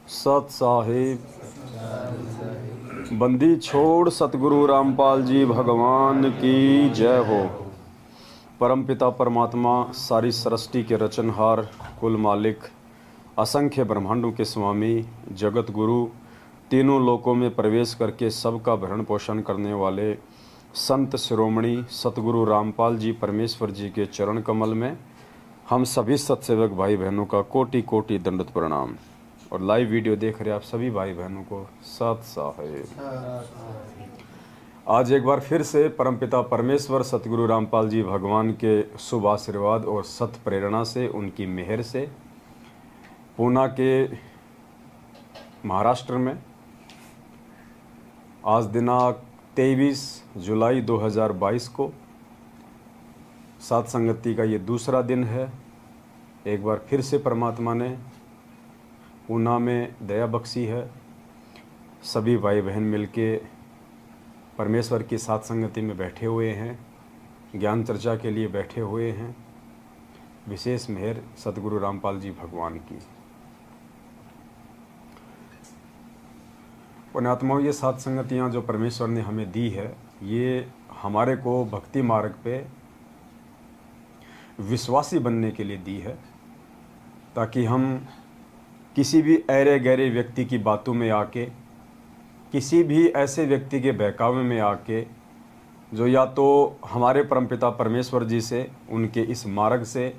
सत साहिब बंदी छोड़ सतगुरु रामपाल जी भगवान की जय हो। परमपिता परमात्मा सारी सृष्टि के रचनहार, कुल मालिक, असंख्य ब्रह्मांडों के स्वामी, जगत गुरु, तीनों लोकों में प्रवेश करके सबका भरण पोषण करने वाले संत शिरोमणि सतगुरु रामपाल जी परमेश्वर जी के चरण कमल में हम सभी सत्सेवक भाई बहनों का कोटि कोटि दंडवत प्रणाम। और लाइव वीडियो देख रहे आप सभी भाई बहनों को सत साहिब। आज एक बार फिर से परमपिता परमेश्वर सतगुरु रामपाल जी भगवान के शुभ आशीर्वाद और सत प्रेरणा से, उनकी मेहर से पूना के महाराष्ट्र में आज दिनांक 23 जुलाई 2022 को सात संगति का ये दूसरा दिन है। एक बार फिर से परमात्मा ने पूना में दया बख्शी है। सभी भाई बहन मिलके परमेश्वर की सात संगति में बैठे हुए हैं, ज्ञान चर्चा के लिए बैठे हुए हैं। विशेष मेहर सतगुरु रामपाल जी भगवान की। पुण्यात्माओं, ये सात संगतियाँ जो परमेश्वर ने हमें दी है, ये हमारे को भक्ति मार्ग पे विश्वासी बनने के लिए दी है, ताकि हम किसी भी ऐरे गहरे व्यक्ति की बातों में आके, किसी भी ऐसे व्यक्ति के बहकावे में आके जो या तो हमारे परमपिता परमेश्वर जी से, उनके इस मार्ग से,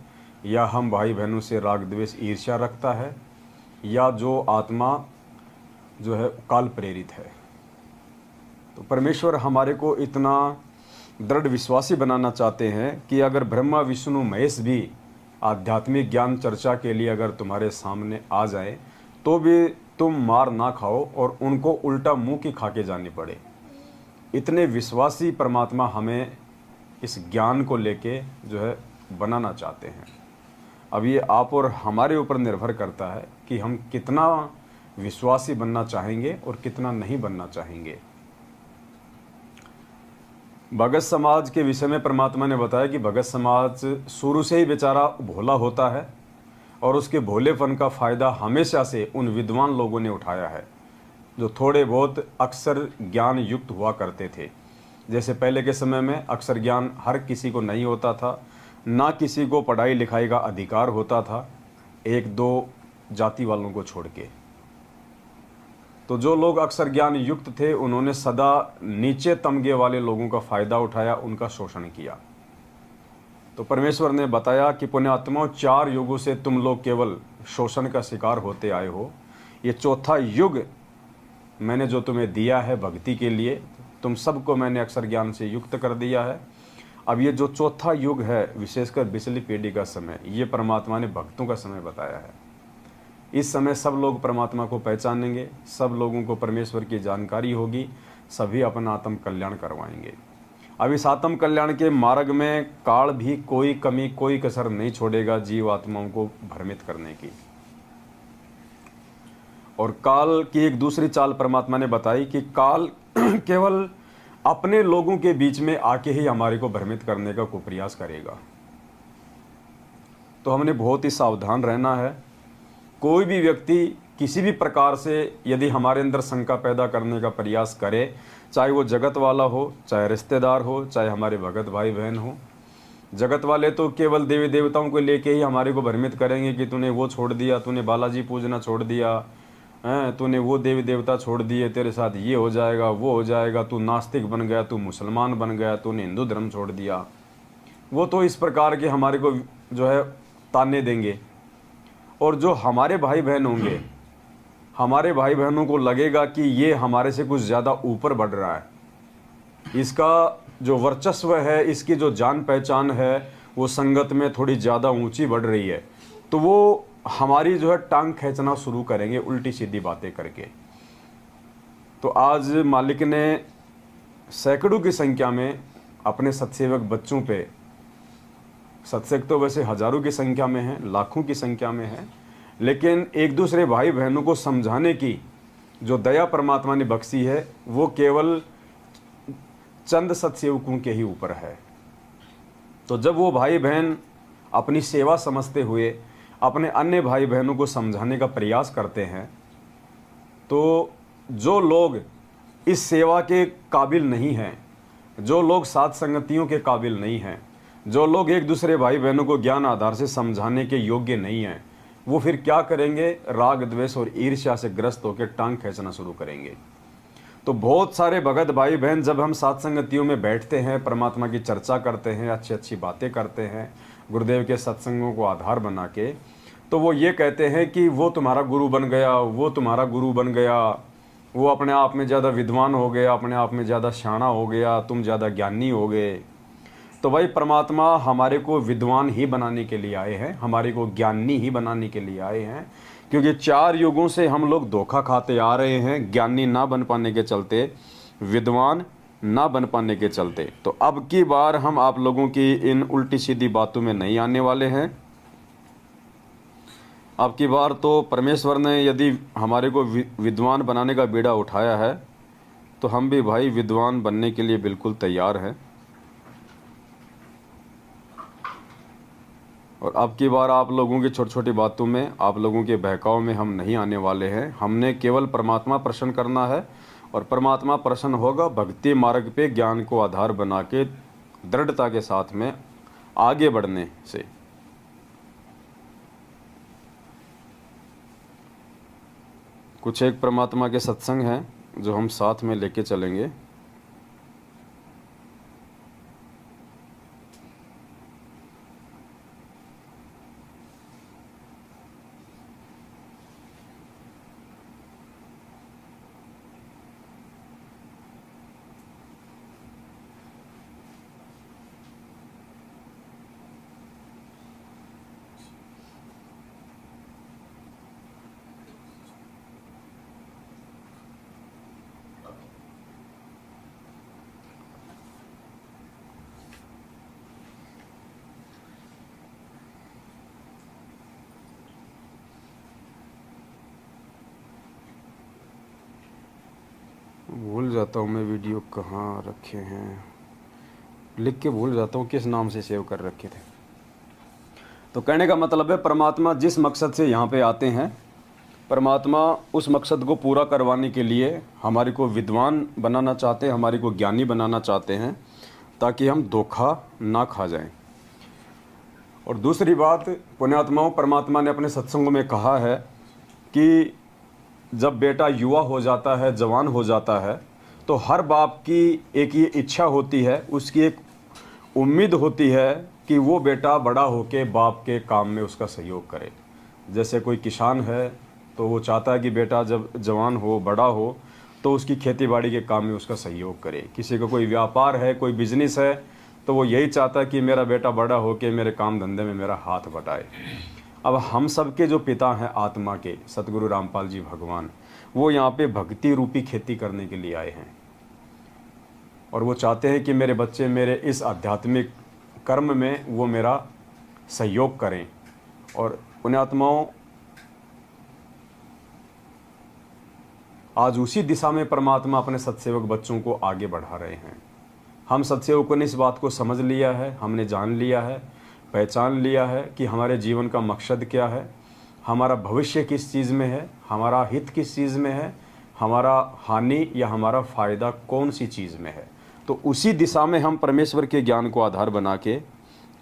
या हम भाई बहनों से राग द्वेष ईर्ष्या रखता है, या जो आत्मा जो है काल प्रेरित है। तो परमेश्वर हमारे को इतना दृढ़ विश्वासी बनाना चाहते हैं कि अगर ब्रह्मा विष्णु महेश भी आध्यात्मिक ज्ञान चर्चा के लिए अगर तुम्हारे सामने आ जाए तो भी तुम मार ना खाओ और उनको उल्टा मुंह की खा के जानी पड़े। इतने विश्वासी परमात्मा हमें इस ज्ञान को लेके जो है बनाना चाहते हैं। अब ये आप और हमारे ऊपर निर्भर करता है कि हम कितना विश्वासी बनना चाहेंगे और कितना नहीं बनना चाहेंगे। भगत समाज के विषय में परमात्मा ने बताया कि भगत समाज शुरू से ही बेचारा भोला होता है और उसके भोलेपन का फ़ायदा हमेशा से उन विद्वान लोगों ने उठाया है जो थोड़े बहुत अक्षर ज्ञान युक्त हुआ करते थे। जैसे पहले के समय में अक्षर ज्ञान हर किसी को नहीं होता था, ना किसी को पढ़ाई लिखाई का अधिकार होता था, एक दो जाति वालों को छोड़ के। तो जो लोग अक्षर ज्ञान युक्त थे उन्होंने सदा नीचे तमगे वाले लोगों का फ़ायदा उठाया, उनका शोषण किया। तो परमेश्वर ने बताया कि पुण्यात्माओं, 4 युगों से तुम लोग केवल शोषण का शिकार होते आए हो। ये चौथा युग मैंने जो तुम्हें दिया है भक्ति के लिए, तुम सबको मैंने अक्षर ज्ञान से युक्त कर दिया है। अब ये जो चौथा युग है, विशेषकर बिचली पीढ़ी का समय, ये परमात्मा ने भक्तों का समय बताया है। इस समय सब लोग परमात्मा को पहचानेंगे, सब लोगों को परमेश्वर की जानकारी होगी, सभी अपना आत्म कल्याण करवाएंगे। अब इस आत्म कल्याण के मार्ग में काल भी कोई कमी, कोई कसर नहीं छोड़ेगा जीव आत्माओं को भ्रमित करने की। और काल की एक दूसरी चाल परमात्मा ने बताई कि काल केवल अपने लोगों के बीच में आके ही हमारे को भ्रमित करने का कुप्रयास करेगा। तो हमने बहुत ही सावधान रहना है। कोई भी व्यक्ति किसी भी प्रकार से यदि हमारे अंदर शंका पैदा करने का प्रयास करे, चाहे वो जगत वाला हो, चाहे रिश्तेदार हो, चाहे हमारे भगत भाई बहन हो। जगत वाले तो केवल देवी देवताओं को लेके ही हमारे को भ्रमित करेंगे कि तूने वो छोड़ दिया, तूने बालाजी पूजना छोड़ दिया, तूने वो देवी देवता छोड़ दिए, तेरे साथ ये हो जाएगा, वो हो जाएगा, तू नास्तिक बन गया, तू मुसलमान बन गया, तूने हिंदू धर्म छोड़ दिया। वो तो इस प्रकार के हमारे को जो है ताने देंगे। और जो हमारे भाई बहन होंगे, हमारे भाई बहनों को लगेगा कि ये हमारे से कुछ ज़्यादा ऊपर बढ़ रहा है, इसका जो वर्चस्व है, इसकी जो जान पहचान है, वो संगत में थोड़ी ज़्यादा ऊंची बढ़ रही है, तो वो हमारी जो है टांग खींचना शुरू करेंगे उल्टी सीधी बातें करके। तो आज मालिक ने सैकड़ों की संख्या में अपने सत्सेवक बच्चों पे, सत्संग तो वैसे हजारों की संख्या में है, लाखों की संख्या में है, लेकिन एक दूसरे भाई बहनों को समझाने की जो दया परमात्मा ने बख्शी है, वो केवल चंद सत्सेवकों के ही ऊपर है। तो जब वो भाई बहन अपनी सेवा समझते हुए अपने अन्य भाई बहनों को समझाने का प्रयास करते हैं, तो जो लोग इस सेवा के काबिल नहीं हैं, जो लोग साथ संगतियों के काबिल नहीं हैं, जो लोग एक दूसरे भाई बहनों को ज्ञान आधार से समझाने के योग्य नहीं हैं, वो फिर क्या करेंगे? राग द्वेष और ईर्ष्या से ग्रस्त होकर टांग खींचना शुरू करेंगे। तो बहुत सारे भगत भाई बहन जब हम साथ संगतियों में बैठते हैं, परमात्मा की चर्चा करते हैं, अच्छी अच्छी बातें करते हैं, गुरुदेव के सत्संगों को आधार बना के, तो वो ये कहते हैं कि वो तुम्हारा गुरु बन गया, वो तुम्हारा गुरु बन गया, वो अपने आप में ज़्यादा विद्वान हो गया, अपने आप में ज़्यादा शाना हो गया, तुम ज़्यादा ज्ञानी हो गए। तो भाई परमात्मा हमारे को विद्वान ही बनाने के लिए आए हैं, हमारे को ज्ञानी ही बनाने के लिए आए हैं, क्योंकि 4 युगों से हम लोग धोखा खाते आ रहे हैं, ज्ञानी ना बन पाने के चलते, विद्वान ना बन पाने के चलते। तो अब की बार हम आप लोगों की इन उल्टी सीधी बातों में नहीं आने वाले हैं। अब की बार तो परमेश्वर ने यदि हमारे को विद्वान बनाने का बीड़ा उठाया है, तो हम भी भाई विद्वान बनने के लिए बिल्कुल तैयार हैं। और अब की बार आप लोगों की छोटी छोटी बातों में, आप लोगों के बहकाव में हम नहीं आने वाले हैं। हमने केवल परमात्मा प्रसन्न करना है, और परमात्मा प्रसन्न होगा भक्ति मार्ग पे ज्ञान को आधार बना के दृढ़ता के साथ में आगे बढ़ने से। कुछ एक परमात्मा के सत्संग हैं जो हम साथ में लेके चलेंगे। भूल जाता हूँ मैं वीडियो कहाँ रखे हैं, लिख के भूल जाता हूँ किस नाम से सेव कर रखे थे। तो कहने का मतलब है परमात्मा जिस मकसद से यहाँ पे आते हैं, परमात्मा उस मकसद को पूरा करवाने के लिए हमारे को विद्वान बनाना चाहते हैं, हमारे को ज्ञानी बनाना चाहते हैं, ताकि हम धोखा ना खा जाएं। और दूसरी बात, पुण्यात्माओं, परमात्मा ने अपने सत्संगों में कहा है कि जब बेटा युवा हो जाता है, जवान हो जाता है, तो हर बाप की एक ये इच्छा होती है, उसकी एक उम्मीद होती है कि वो बेटा बड़ा होके बाप के काम में उसका सहयोग करे। जैसे कोई किसान है तो वो चाहता है कि बेटा जब जवान हो, बड़ा हो, तो उसकी खेती बाड़ी के काम में उसका सहयोग करे। किसी का कोई व्यापार है, कोई बिजनेस है, तो वो यही चाहता है कि मेरा बेटा बड़ा होके मेरे काम धंधे में मेरा हाथ बटाए। अब हम सब के जो पिता हैं आत्मा के, सतगुरु रामपाल जी भगवान, वो यहाँ पे भक्ति रूपी खेती करने के लिए आए हैं, और वो चाहते हैं कि मेरे बच्चे मेरे इस आध्यात्मिक कर्म में वो मेरा सहयोग करें। और पुण्यात्माओं, आज उसी दिशा में परमात्मा अपने सत्सेवक बच्चों को आगे बढ़ा रहे हैं। हम सत्सेवकों ने इस बात को समझ लिया है, हमने जान लिया है, पहचान लिया है कि हमारे जीवन का मकसद क्या है, हमारा भविष्य किस चीज़ में है, हमारा हित किस चीज़ में है, हमारा हानि या हमारा फ़ायदा कौन सी चीज़ में है। तो उसी दिशा में हम परमेश्वर के ज्ञान को आधार बना के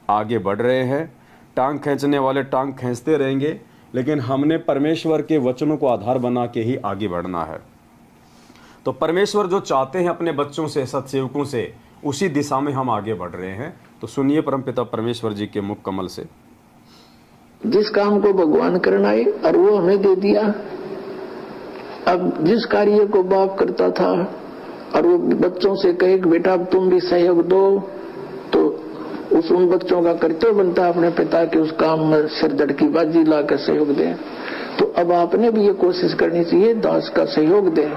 आगे बढ़ रहे हैं। टांग खींचने वाले टांग खींचते रहेंगे, लेकिन हमने परमेश्वर के वचनों को आधार बना के ही आगे बढ़ना है। तो परमेश्वर जो चाहते हैं अपने बच्चों से, सत्सेवकों से, उसी दिशा में हम आगे बढ़ रहे हैं। तो सुनिए परमपिता परमेश्वर जी के मुख कमल से। जिस काम को भगवान करना है और वो हमें दे दिया। अब जिस कार्य को बाप करता था और वो बच्चों से कहे कि बेटा अब तुम भी सहयोग दो, तो उस उन बच्चों का कर्तव्य बनता है अपने पिता के उस काम में सिर धड़की बाजी ला कर सहयोग दें। तो अब आपने भी ये कोशिश करनी चाहिए दास का सहयोग दें।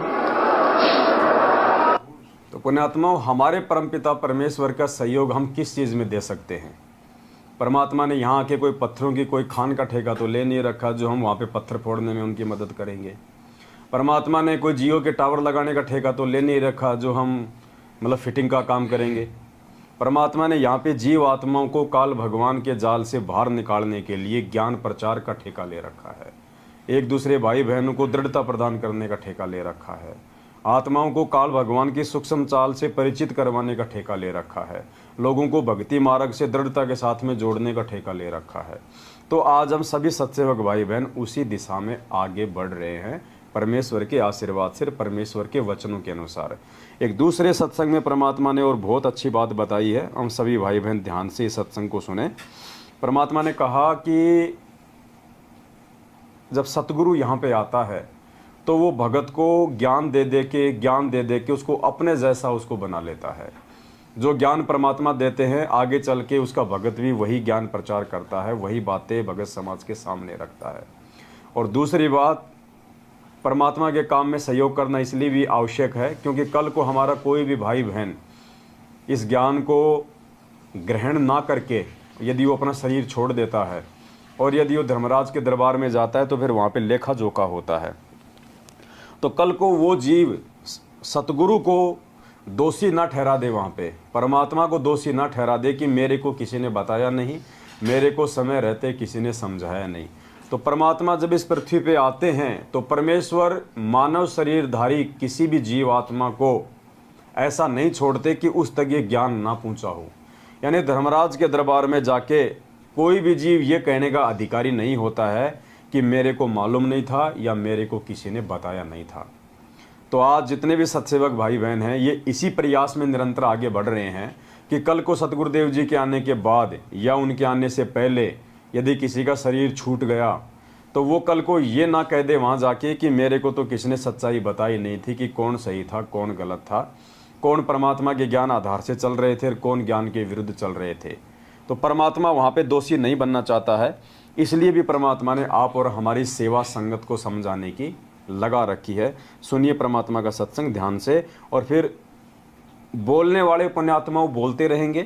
तो पुण्यात्माओं, हमारे परमपिता परमेश्वर का सहयोग हम किस चीज़ में दे सकते हैं? परमात्मा ने यहाँ आके कोई पत्थरों की कोई खान का ठेका तो ले नहीं रखा जो हम वहाँ पे पत्थर फोड़ने में उनकी मदद करेंगे। परमात्मा ने कोई जियो के टावर लगाने का ठेका तो ले नहीं रखा जो हम मतलब फिटिंग का काम करेंगे। परमात्मा ने यहाँ पे जीव आत्माओं को काल भगवान के जाल से बाहर निकालने के लिए ज्ञान प्रचार का ठेका ले रखा है। एक दूसरे भाई बहनों को दृढ़ता प्रदान करने का ठेका ले रखा है, आत्माओं को काल भगवान की सूक्ष्म चाल से परिचित करवाने का ठेका ले रखा है, लोगों को भक्ति मार्ग से दृढ़ता के साथ में जोड़ने का ठेका ले रखा है। तो आज हम सभी सत्सेवक भाई बहन उसी दिशा में आगे बढ़ रहे हैं, परमेश्वर के आशीर्वाद से, परमेश्वर के वचनों के अनुसार। एक दूसरे सत्संग में परमात्मा ने और बहुत अच्छी बात बताई है, हम सभी भाई बहन ध्यान से इस सत्संग को सुने। परमात्मा ने कहा कि जब सतगुरु यहाँ पे आता है तो वो भगत को ज्ञान दे दे के उसको अपने जैसा उसको बना लेता है। जो ज्ञान परमात्मा देते हैं आगे चल के उसका भगत भी वही ज्ञान प्रचार करता है, वही बातें भगत समाज के सामने रखता है। और दूसरी बात, परमात्मा के काम में सहयोग करना इसलिए भी आवश्यक है क्योंकि कल को हमारा कोई भी भाई बहन इस ज्ञान को ग्रहण ना करके यदि वो अपना शरीर छोड़ देता है और यदि वो धर्मराज के दरबार में जाता है तो फिर वहाँ पे लेखा जोखा होता है। तो कल को वो जीव सतगुरु को दोषी ना ठहरा दे, वहाँ पे परमात्मा को दोषी ना ठहरा दे कि मेरे को किसी ने बताया नहीं, मेरे को समय रहते किसी ने समझाया नहीं। तो परमात्मा जब इस पृथ्वी पे आते हैं तो परमेश्वर मानव शरीरधारी किसी भी जीव आत्मा को ऐसा नहीं छोड़ते कि उस तक ये ज्ञान ना पहुँचा हो। यानी धर्मराज के दरबार में जाके कोई भी जीव ये कहने का अधिकारी नहीं होता है कि मेरे को मालूम नहीं था या मेरे को किसी ने बताया नहीं था। तो आज जितने भी सत्सेवक भाई बहन हैं ये इसी प्रयास में निरंतर आगे बढ़ रहे हैं कि कल को सतगुरुदेव जी के आने के बाद या उनके आने से पहले यदि किसी का शरीर छूट गया तो वो कल को ये ना कह दे वहाँ जाके कि मेरे को तो किसी ने सच्चाई बताई नहीं थी कि कौन सही था कौन गलत था, कौन परमात्मा के ज्ञान आधार से चल रहे थे और कौन ज्ञान के विरुद्ध चल रहे थे। तो परमात्मा वहाँ पे दोषी नहीं बनना चाहता है, इसलिए भी परमात्मा ने आप और हमारी सेवा संगत को समझाने की लगा रखी है। सुनिए परमात्मा का सत्संग ध्यान से, और फिर बोलने वाले पुण्यात्माओं बोलते रहेंगे,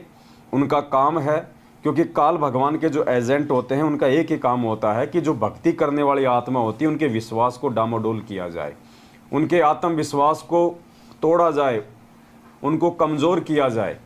उनका काम है, क्योंकि काल भगवान के जो एजेंट होते हैं उनका एक ही काम होता है कि जो भक्ति करने वाली आत्मा होती है उनके विश्वास को डामाडोल किया जाए, उनके आत्मविश्वास को तोड़ा जाए, उनको कमज़ोर किया जाए।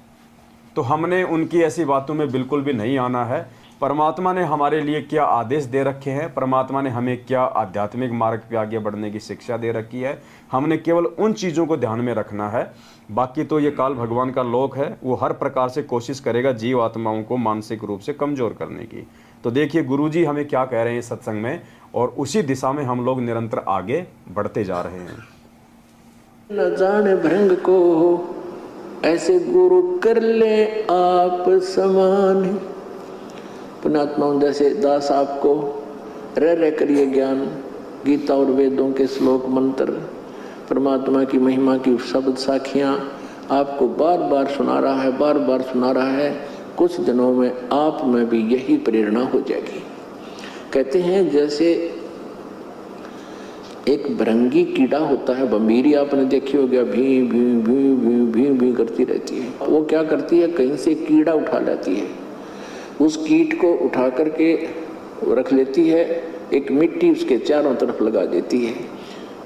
तो हमने उनकी ऐसी बातों में बिल्कुल भी नहीं आना है। परमात्मा ने हमारे लिए क्या आदेश दे रखे हैं, परमात्मा ने हमें क्या आध्यात्मिक मार्ग पे आगे बढ़ने की शिक्षा दे रखी है, हमने केवल उन चीज़ों को ध्यान में रखना है। बाकी तो ये काल भगवान का लोक है, वो हर प्रकार से कोशिश करेगा जीव आत्माओं को मानसिक रूप से कमज़ोर करने की। तो देखिए गुरुजी हमें क्या कह रहे हैं सत्संग में, और उसी दिशा में हम लोग निरंतर आगे बढ़ते जा रहे हैं। न जाने भृंग को ऐसे गुरु कर ले आप समान। पुण्यात्माओं जैसे दास आपको रह करिए ज्ञान, गीता और वेदों के श्लोक मंत्र, परमात्मा की महिमा की शब्द साखियाँ आपको बार बार सुना रहा है। कुछ दिनों में आप में भी यही प्रेरणा हो जाएगी। कहते हैं जैसे एक भृंगी कीड़ा होता है, बंबीरी आपने देखी होगी, भी भी भी भी भी भी करती रहती है। वो क्या करती है, कहीं से कीड़ा उठा लेती है, उस कीट को उठा करके रख लेती है, एक मिट्टी उसके चारों तरफ लगा देती है,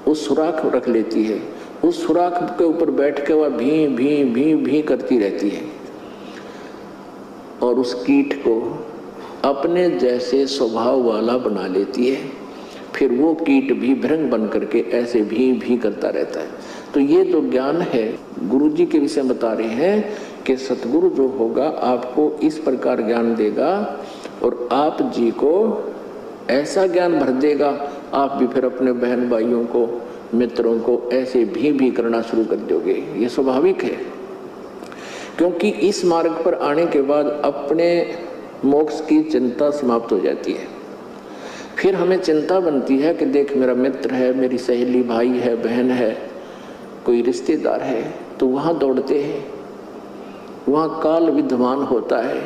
उस सुराख रख लेती है, उस सुराख के ऊपर बैठ के वह भी भी भी भी करती रहती है और उस कीट को अपने जैसे स्वभाव वाला बना लेती है। फिर वो कीट भी भृंग बन करके ऐसे भी करता रहता है। तो ये जो ज्ञान है गुरुजी के विषय बता रहे हैं कि सतगुरु जो होगा आपको इस प्रकार ज्ञान देगा और आप जी को ऐसा ज्ञान भर देगा, आप भी फिर अपने बहन भाइयों को मित्रों को ऐसे भी करना शुरू कर दोगे। ये स्वाभाविक है, क्योंकि इस मार्ग पर आने के बाद अपने मोक्ष की चिंता समाप्त हो जाती है। फिर हमें चिंता बनती है कि देख मेरा मित्र है, मेरी सहेली, भाई है, बहन है, कोई रिश्तेदार है, तो वहाँ दौड़ते हैं, वहाँ काल विद्यमान होता है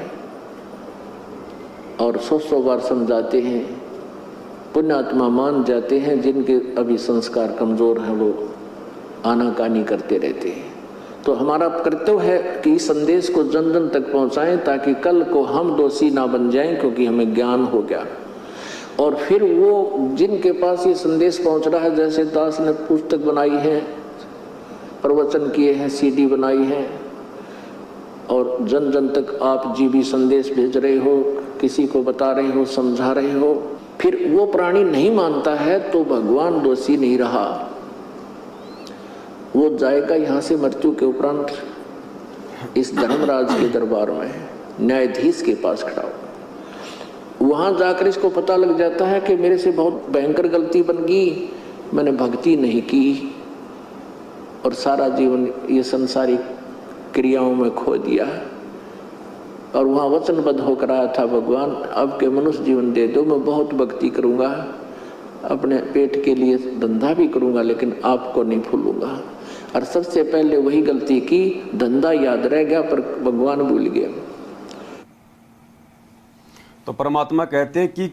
और 100 बार समझाते हैं, पुण्यात्मा मान जाते हैं, जिनके अभी संस्कार कमज़ोर हैं वो आनाकानी करते रहते हैं। तो हमारा कर्तव्य है कि इस संदेश को जन जन तक पहुँचाएं ताकि कल को हम दोषी ना बन जाएं, क्योंकि हमें ज्ञान हो गया। और फिर वो जिनके पास ये संदेश पहुँच रहा है, जैसे दास ने पुस्तक बनाई है, प्रवचन किए हैं, CD बनाई है, और जन जन तक आप जी भी संदेश भेज रहे हो, किसी को बता रहे हो, समझा रहे हो, फिर वो प्राणी नहीं मानता है तो भगवान दोषी नहीं रहा, वो जाएगा यहां से मृत्यु के उपरांत इस धर्मराज के दरबार में, न्यायाधीश के पास खड़ा हो। वहां जाकर इसको पता लग जाता है कि मेरे से बहुत भयंकर गलती बन गई, मैंने भक्ति नहीं की और सारा जीवन ये संसारिक क्रियाओं में खो दिया। और वहां वचनबद्ध होकर आया था, भगवान अब के मनुष्य जीवन दे दो, मैं बहुत भक्ति करूंगा, अपने पेट के लिए धंधा भी करूंगा लेकिन आपको नहीं भूलूंगा। और सबसे पहले वही गलती की, धंधा याद रह गया पर भगवान भूल गया। तो परमात्मा कहते हैं कि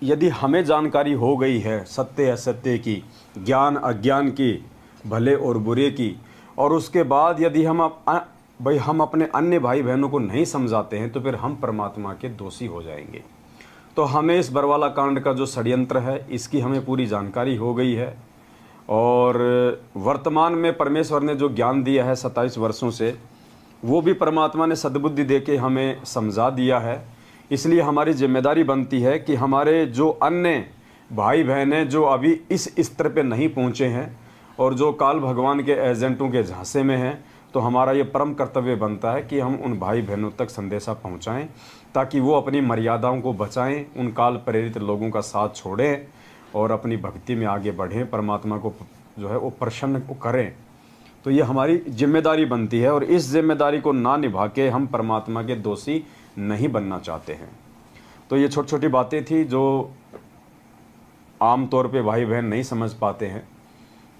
यदि हमें जानकारी हो गई है सत्य असत्य की, ज्ञान अज्ञान की, भले और बुरे की, और उसके बाद यदि हम अपने अन्य भाई बहनों को नहीं समझाते हैं तो फिर हम परमात्मा के दोषी हो जाएंगे। तो हमें इस बरवाला कांड का जो षड्यंत्र है इसकी हमें पूरी जानकारी हो गई है, और वर्तमान में परमेश्वर ने जो ज्ञान दिया है 27 वर्षों से, वो भी परमात्मा ने सद्बुद्धि देके हमें समझा दिया है। इसलिए हमारी जिम्मेदारी बनती है कि हमारे जो अन्य भाई बहन हैं जो अभी इस स्तर पे नहीं पहुँचे हैं और जो काल भगवान के एजेंटों के झांसे में हैं, तो हमारा ये परम कर्तव्य बनता है कि हम उन भाई बहनों तक संदेशा पहुंचाएं ताकि वो अपनी मर्यादाओं को बचाएं, उन काल प्रेरित लोगों का साथ छोड़ें और अपनी भक्ति में आगे बढ़ें, परमात्मा को जो है वो प्रसन्न करें। तो ये हमारी जिम्मेदारी बनती है और इस जिम्मेदारी को ना निभा के हम परमात्मा के दोषी नहीं बनना चाहते हैं। तो ये छोटी छोटी बातें थी जो आम तौर पे भाई बहन नहीं समझ पाते हैं,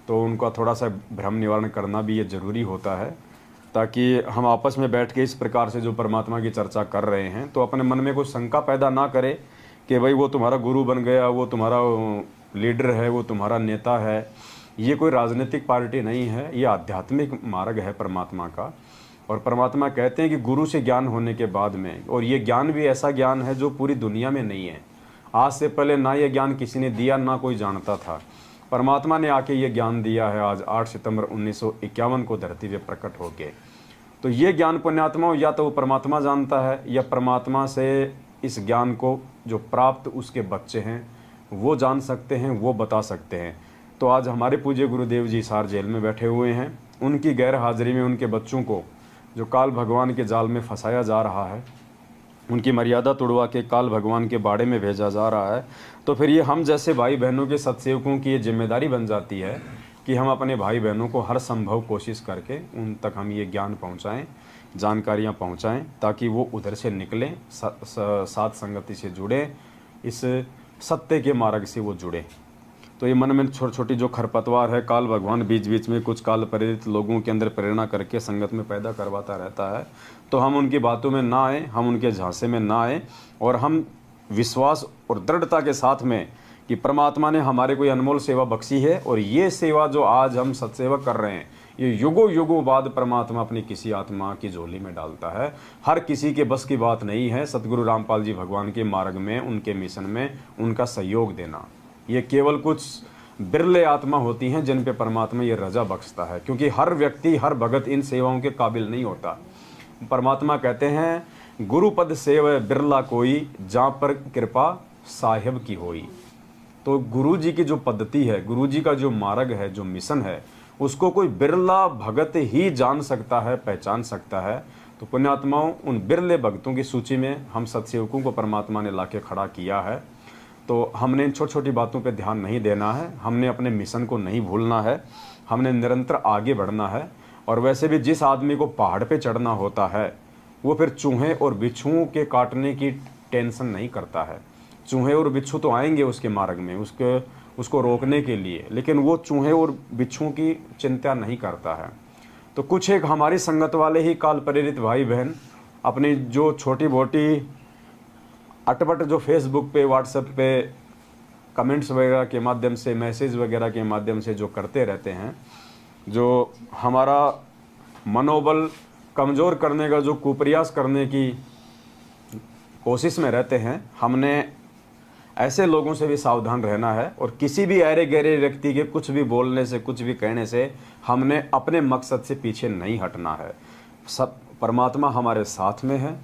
तो उनका थोड़ा सा भ्रम निवारण करना भी ये ज़रूरी होता है, ताकि हम आपस में बैठ के इस प्रकार से जो परमात्मा की चर्चा कर रहे हैं तो अपने मन में कोई शंका पैदा ना करे कि भाई वो तुम्हारा गुरु बन गया, वो तुम्हारा लीडर है, वो तुम्हारा नेता है। ये कोई राजनीतिक पार्टी नहीं है, ये आध्यात्मिक मार्ग है परमात्मा का। और परमात्मा कहते हैं कि गुरु से ज्ञान होने के बाद में, और ये ज्ञान भी ऐसा ज्ञान है जो पूरी दुनिया में नहीं है, आज से पहले ना ये ज्ञान किसी ने दिया ना कोई जानता था। परमात्मा ने आके ये ज्ञान दिया है आज 8 सितंबर 1951 को धरती पे प्रकट होके। तो ये ज्ञान पुण्यात्माओं या तो वो परमात्मा जानता है या परमात्मा से इस ज्ञान को जो प्राप्त उसके बच्चे हैं वो जान सकते हैं, वो बता सकते हैं। तो आज हमारे पूज्य गुरुदेव जी हिसार जेल में बैठे हुए हैं, उनकी गैर हाजिरी में उनके बच्चों को जो काल भगवान के जाल में फंसाया जा रहा है, उनकी मर्यादा तोड़वा के काल भगवान के बाड़े में भेजा जा रहा है। तो फिर ये हम जैसे भाई बहनों के सत्सेवकों की ये जिम्मेदारी बन जाती है कि हम अपने भाई बहनों को हर संभव कोशिश करके उन तक हम ये ज्ञान पहुंचाएं, जानकारियां पहुंचाएं, ताकि वो उधर से निकलें, साथ संगति से जुड़े, इस सत्य के मार्ग से वो जुड़े। तो ये मन में छोटी छोटी जो खरपतवार है काल भगवान बीच बीच में कुछ काल प्रेरित लोगों के अंदर प्रेरणा करके संगत में पैदा करवाता रहता है, तो हम उनकी बातों में ना आए, हम उनके झांसे में ना आए, और हम विश्वास और दृढ़ता के साथ में कि परमात्मा ने हमारे कोई अनमोल सेवा बख्शी है, और ये सेवा जो आज हम सत्सेवक कर रहे हैं ये युगों युगों बाद परमात्मा अपनी किसी आत्मा की झोली में डालता है। हर किसी के बस की बात नहीं है सतगुरु रामपाल जी भगवान के मार्ग में, उनके मिशन में उनका सहयोग देना। ये केवल कुछ बिरले आत्मा होती हैं जिन पे परमात्मा ये रजा बख्शता है, क्योंकि हर व्यक्ति हर भगत इन सेवाओं के काबिल नहीं होता। परमात्मा कहते हैं गुरु पद सेव बिरला कोई, जहाँ पर कृपा साहिब की होई। तो गुरु जी की जो पद्धति है, गुरु जी का जो मार्ग है, जो मिशन है, उसको कोई बिरला भगत ही जान सकता है, पहचान सकता है। तो पुण्यात्माओं, उन बिरले भक्तों की सूची में हम सत्सेवकों को परमात्मा ने लाके खड़ा किया है। तो हमने इन छोटी छोटी बातों पे ध्यान नहीं देना है, हमने अपने मिशन को नहीं भूलना है, हमने निरंतर आगे बढ़ना है। और वैसे भी जिस आदमी को पहाड़ पे चढ़ना होता है वो फिर चूहे और बिच्छुओं के काटने की टेंशन नहीं करता है। चूहे और बिच्छू तो आएंगे उसके मार्ग में उसको रोकने के लिए, लेकिन वो चूहे और बिच्छुओं की चिंता नहीं करता है। तो कुछ एक हमारी संगत वाले ही काल प्रेरित भाई बहन अपनी जो छोटी मोटी अटपट जो फेसबुक पे, व्हाट्सएप पे कमेंट्स वगैरह के माध्यम से, मैसेज वगैरह के माध्यम से जो करते रहते हैं, जो हमारा मनोबल कमज़ोर करने का जो कुप्रयास करने की कोशिश में रहते हैं, हमने ऐसे लोगों से भी सावधान रहना है। और किसी भी अरे गहरे व्यक्ति के कुछ भी बोलने से, कुछ भी कहने से हमने अपने मकसद से पीछे नहीं हटना है। सब परमात्मा हमारे साथ में है,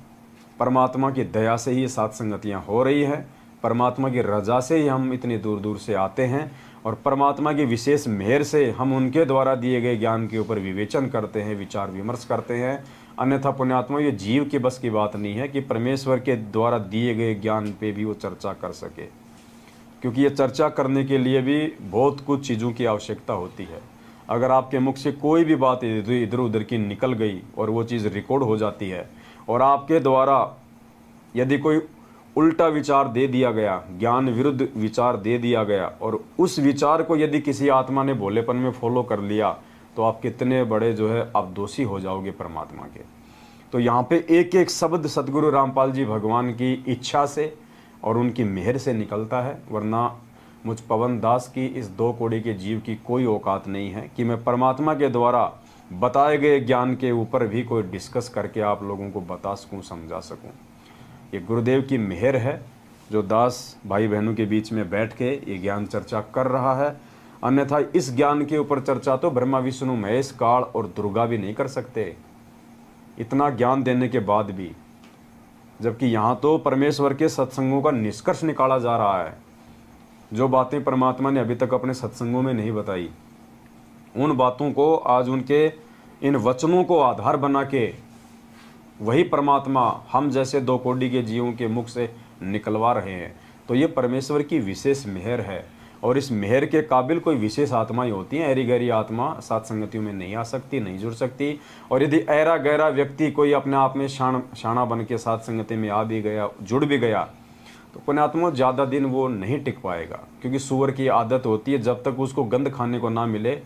परमात्मा की दया से ही ये सात संगतियाँ हो रही है। परमात्मा की रजा से ही हम इतनी दूर दूर से आते हैं और परमात्मा की विशेष मेहर से हम उनके द्वारा दिए गए ज्ञान के ऊपर विवेचन करते हैं, विचार विमर्श करते हैं। अन्यथा पुण्यात्मा, ये जीव के बस की बात नहीं है कि परमेश्वर के द्वारा दिए गए ज्ञान पे भी वो चर्चा कर सके, क्योंकि ये चर्चा करने के लिए भी बहुत कुछ चीज़ों की आवश्यकता होती है। अगर आपके मुख से कोई भी बात इधर उधर की निकल गई और वो चीज़ रिकॉर्ड हो जाती है और आपके द्वारा यदि कोई उल्टा विचार दे दिया गया, ज्ञान विरुद्ध विचार दे दिया गया और उस विचार को यदि किसी आत्मा ने भोलेपन में फॉलो कर लिया, तो आप कितने बड़े जो है आप दोषी हो जाओगे परमात्मा के। तो यहाँ पे एक एक शब्द सदगुरु रामपाल जी भगवान की इच्छा से और उनकी मेहर से निकलता है, वरना मुझ पवन दास की इस 2 कौड़ी के जीव की कोई औकात नहीं है कि मैं परमात्मा के द्वारा बताए गए ज्ञान के ऊपर भी कोई डिस्कस करके आप लोगों को बता सकूं, समझा सकूं। ये गुरुदेव की मेहर है जो दास भाई बहनों के बीच में बैठ के ये ज्ञान चर्चा कर रहा है। अन्यथा इस ज्ञान के ऊपर चर्चा तो ब्रह्मा विष्णु महेश काल और दुर्गा भी नहीं कर सकते, इतना ज्ञान देने के बाद भी। जबकि यहाँ तो परमेश्वर के सत्संगों का निष्कर्ष निकाला जा रहा है। जो बातें परमात्मा ने अभी तक अपने सत्संगों में नहीं बताई, उन बातों को आज उनके इन वचनों को आधार बना के वही परमात्मा हम जैसे 2 कौड़ी के जीवों के मुख से निकलवा रहे हैं। तो ये परमेश्वर की विशेष मेहर है और इस मेहर के काबिल कोई विशेष आत्माएं होती हैं। ऐरी गहरी आत्मा सात संगतियों में नहीं आ सकती, नहीं जुड़ सकती। और यदि ऐरा गहरा व्यक्ति कोई अपने आप में शाना बन के सात संगति में आ भी गया, जुड़ भी गया, तो पुण्यात्मा ज़्यादा दिन वो नहीं टिक पाएगा, क्योंकि सूअर की आदत होती है जब तक उसको गंद खाने को ना मिले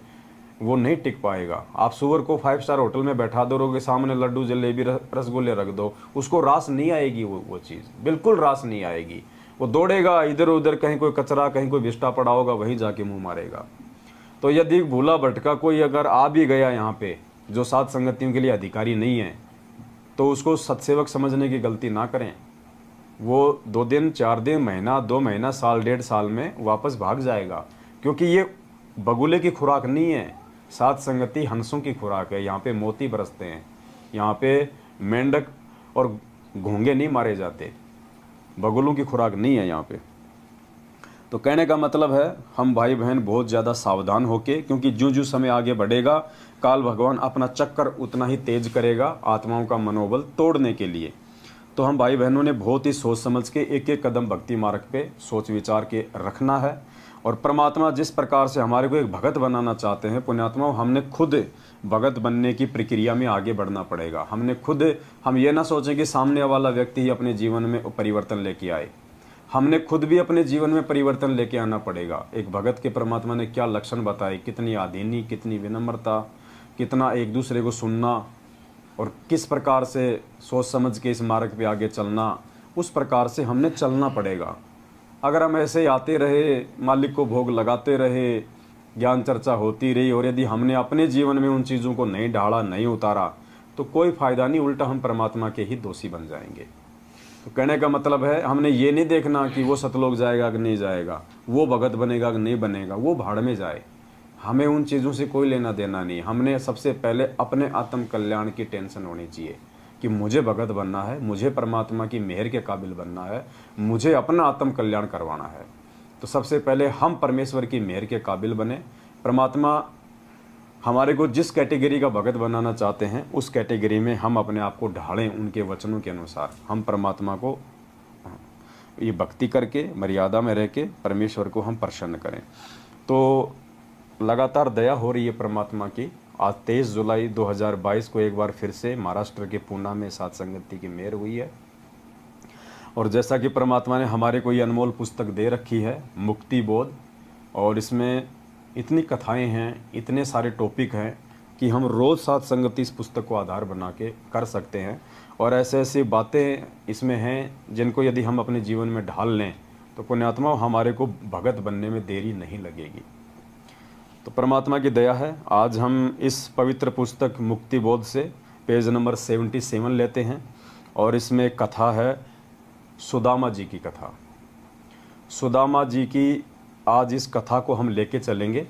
वो नहीं टिक पाएगा। आप सूअर को 5 स्टार होटल में बैठा दोगे, सामने लड्डू जलेबी रसगुल्ले रख दो, उसको रास नहीं आएगी, वो चीज़ बिल्कुल रास नहीं आएगी। वो दौड़ेगा इधर उधर, कहीं कोई कचरा कहीं कोई विष्टा पड़ा होगा वहीं जाके मुंह मारेगा। तो यदि भूला भटका कोई अगर आ भी गया यहाँ पे जो सात संगतियों के लिए अधिकारी नहीं है, तो उसको सत्सेवक समझने की गलती ना करें। वो 2 दिन 4 दिन महीना 2 महीना साल 1.5 साल में वापस भाग जाएगा, क्योंकि ये बगुले की खुराक नहीं है। सात संगति हंसों की खुराक है। यहाँ पे मोती बरसते हैं, यहाँ पे मेंढक और घोंगे नहीं मारे जाते, बगुलों की खुराक नहीं है यहाँ पे। तो कहने का मतलब है हम भाई बहन बहुत ज़्यादा सावधान होके, क्योंकि जो समय आगे बढ़ेगा काल भगवान अपना चक्कर उतना ही तेज करेगा आत्माओं का मनोबल तोड़ने के लिए। तो हम भाई बहनों ने बहुत ही सोच समझ के एक एक कदम भक्ति मार्ग पे सोच विचार के रखना है। और परमात्मा जिस प्रकार से हमारे को एक भगत बनाना चाहते हैं, पुण्यात्मा, हमने खुद भगत बनने की प्रक्रिया में आगे बढ़ना पड़ेगा। हम ये ना सोचें कि सामने वाला व्यक्ति ही अपने जीवन में परिवर्तन लेके आए। हमने खुद भी अपने जीवन में परिवर्तन लेके आना पड़ेगा। एक भगत के परमात्मा ने क्या लक्षण बताए, कितनी आधीनी, कितनी विनम्रता, कितना एक दूसरे को सुनना और किस प्रकार से सोच समझ के इस मार्ग पे आगे चलना, उस प्रकार से हमने चलना पड़ेगा। अगर हम ऐसे ही आते रहे, मालिक को भोग लगाते रहे, ज्ञान चर्चा होती रही और यदि हमने अपने जीवन में उन चीज़ों को नहीं ढाला, नहीं उतारा, तो कोई फ़ायदा नहीं, उल्टा हम परमात्मा के ही दोषी बन जाएंगे। तो कहने का मतलब है हमने ये नहीं देखना कि वो सतलोक जाएगा कि नहीं जाएगा, वो भगत बनेगा कि नहीं बनेगा, वो भाड़ में जाए। हमें उन चीज़ों से कोई लेना देना नहीं। हमने सबसे पहले अपने आत्म कल्याण की टेंशन होनी चाहिए कि मुझे भगत बनना है, मुझे परमात्मा की मेहर के काबिल बनना है, मुझे अपना आत्म कल्याण करवाना है। तो सबसे पहले हम परमेश्वर की मेहर के काबिल बने। परमात्मा हमारे को जिस कैटेगरी का भगत बनाना चाहते हैं उस कैटेगरी में हम अपने आप को ढालें, उनके वचनों के अनुसार हम परमात्मा को ये भक्ति करके मर्यादा में रह के परमेश्वर को हम प्रसन्न करें। तो लगातार दया हो रही है परमात्मा की। आज 23 जुलाई 2022 को एक बार फिर से महाराष्ट्र के पूना में सात संगति की मेहर हुई है। और जैसा कि परमात्मा ने हमारे को ये अनमोल पुस्तक दे रखी है, मुक्ति बोध, और इसमें इतनी कथाएं हैं, इतने सारे टॉपिक हैं कि हम रोज़ सात संगति इस पुस्तक को आधार बना के कर सकते हैं। और ऐसे ऐसी बातें इसमें हैं जिनको यदि हम अपने जीवन में ढाल लें तो पुण्यात्मा हमारे को भगत बनने में देरी नहीं लगेगी। तो परमात्मा की दया है, आज हम इस पवित्र पुस्तक मुक्ति बोध से पेज नंबर 77 लेते हैं। और इसमें एक कथा है सुदामा जी की कथा। सुदामा जी की आज इस कथा को हम लेके चलेंगे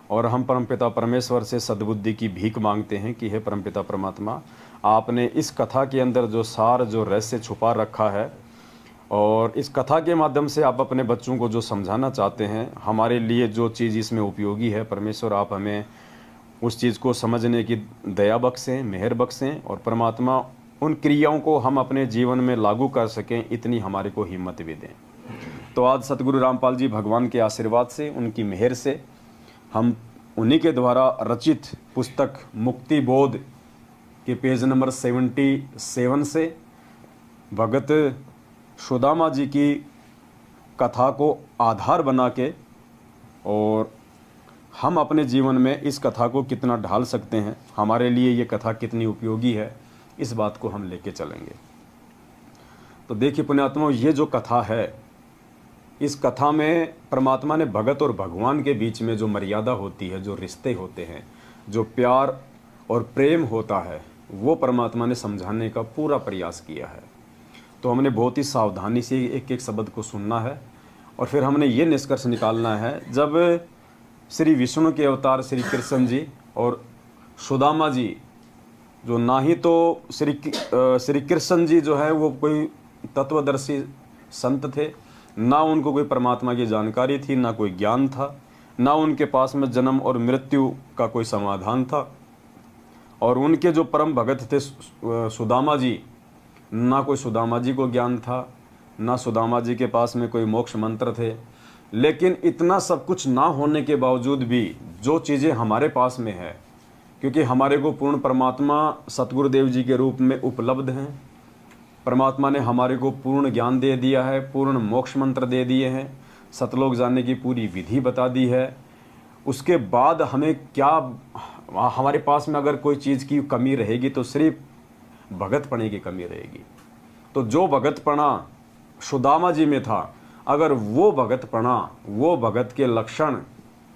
और हम परमपिता परमेश्वर से सद्बुद्धि की भीख मांगते हैं कि हे परमपिता परमात्मा, आपने इस कथा के अंदर जो सार, जो रहस्य छुपा रखा है, और इस कथा के माध्यम से आप अपने बच्चों को जो समझाना चाहते हैं, हमारे लिए जो चीज़ इसमें उपयोगी है, परमेश्वर आप हमें उस चीज़ को समझने की दया बख्शें, मेहर बख्शें, और परमात्मा उन क्रियाओं को हम अपने जीवन में लागू कर सकें, इतनी हमारे को हिम्मत भी दें। तो आज सतगुरु रामपाल जी भगवान के आशीर्वाद से, उनकी मेहर से, हम उन्हीं के द्वारा रचित पुस्तक मुक्ति बोध के पेज नंबर 77 से भगत सुदामा जी की कथा को आधार बना के, और हम अपने जीवन में इस कथा को कितना ढाल सकते हैं, हमारे लिए ये कथा कितनी उपयोगी है, इस बात को हम लेके चलेंगे। तो देखिए पुण्यात्माओं, ये जो कथा है, इस कथा में परमात्मा ने भगत और भगवान के बीच में जो मर्यादा होती है, जो रिश्ते होते हैं, जो प्यार और प्रेम होता है, वो परमात्मा ने समझाने का पूरा प्रयास किया है। तो हमने बहुत ही सावधानी से एक एक शब्द को सुनना है, और फिर हमने ये निष्कर्ष निकालना है, जब श्री विष्णु के अवतार श्री कृष्ण जी और सुदामा जी, जो ना ही तो श्री कृष्ण जी जो है वो कोई तत्वदर्शी संत थे, ना उनको कोई परमात्मा की जानकारी थी, ना कोई ज्ञान था, ना उनके पास में जन्म और मृत्यु का कोई समाधान था, और उनके जो परम भगत थे सुदामा जी, ना कोई सुदामा जी को ज्ञान था, ना सुदामा जी के पास में कोई मोक्ष मंत्र थे। लेकिन इतना सब कुछ ना होने के बावजूद भी जो चीज़ें हमारे पास में है, क्योंकि हमारे को पूर्ण परमात्मा सतगुरुदेव जी के रूप में उपलब्ध हैं, परमात्मा ने हमारे को पूर्ण ज्ञान दे दिया है, पूर्ण मोक्ष मंत्र दे दिए हैं, सतलोक जाने की पूरी विधि बता दी है। उसके बाद हमें क्या, हमारे पास में अगर कोई चीज़ की कमी रहेगी तो सिर्फ भगतपणे की कमी रहेगी। तो जो भगतपणा सुदामा जी में था, अगर वो भगतपणा, वो भगत के लक्षण,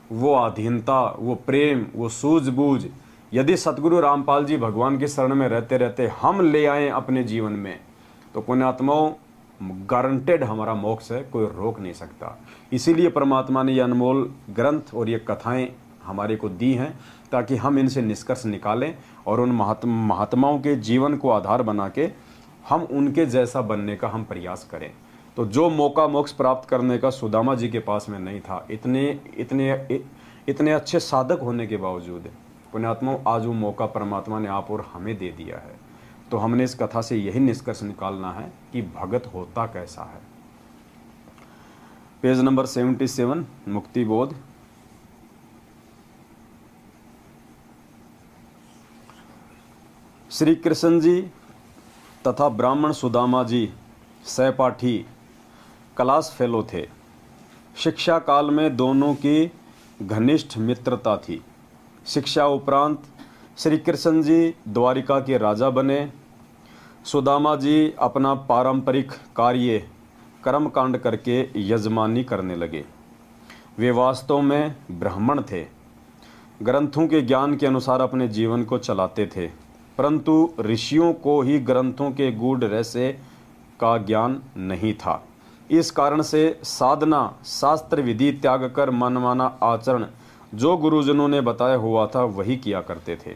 वो अधीनता, वो प्रेम, वो सूझबूझ, यदि सतगुरु रामपाल जी भगवान के शरण में रहते रहते हम ले आएँ अपने जीवन में, तो पुण्यात्माओं गारंटेड हमारा मोक्ष है, कोई रोक नहीं सकता। इसीलिए परमात्मा ने ये अनमोल ग्रंथ और ये कथाएं हमारे को दी हैं, ताकि हम इनसे निष्कर्ष निकालें और उन महात्माओं के जीवन को आधार बना के हम उनके जैसा बनने का हम प्रयास करें। तो जो मौका मोक्ष प्राप्त करने का सुदामा जी के पास में नहीं था, इतने अच्छे साधक होने के बावजूद, पुण्यात्माओं आज वो मौका परमात्मा ने आप और हमें दे दिया है। तो हमने इस कथा से यही निष्कर्ष निकालना है कि भगत होता कैसा है। पेज नंबर 77 मुक्ति बोध। श्री कृष्ण जी तथा ब्राह्मण सुदामा जी सहपाठी क्लास फेलो थे। शिक्षा काल में दोनों की घनिष्ठ मित्रता थी। शिक्षा उपरांत श्री कृष्ण जी द्वारिका के राजा बने। सुदामा जी अपना पारंपरिक कार्य कर्मकांड करके यजमानी करने लगे। वे वास्तव में ब्राह्मण थे, ग्रंथों के ज्ञान के अनुसार अपने जीवन को चलाते थे, परंतु ऋषियों को ही ग्रंथों के गूढ़ रहस्य का ज्ञान नहीं था। इस कारण से साधना, शास्त्र विधि त्याग कर मनमाना आचरण जो गुरुजनों ने बताया हुआ था वही किया करते थे,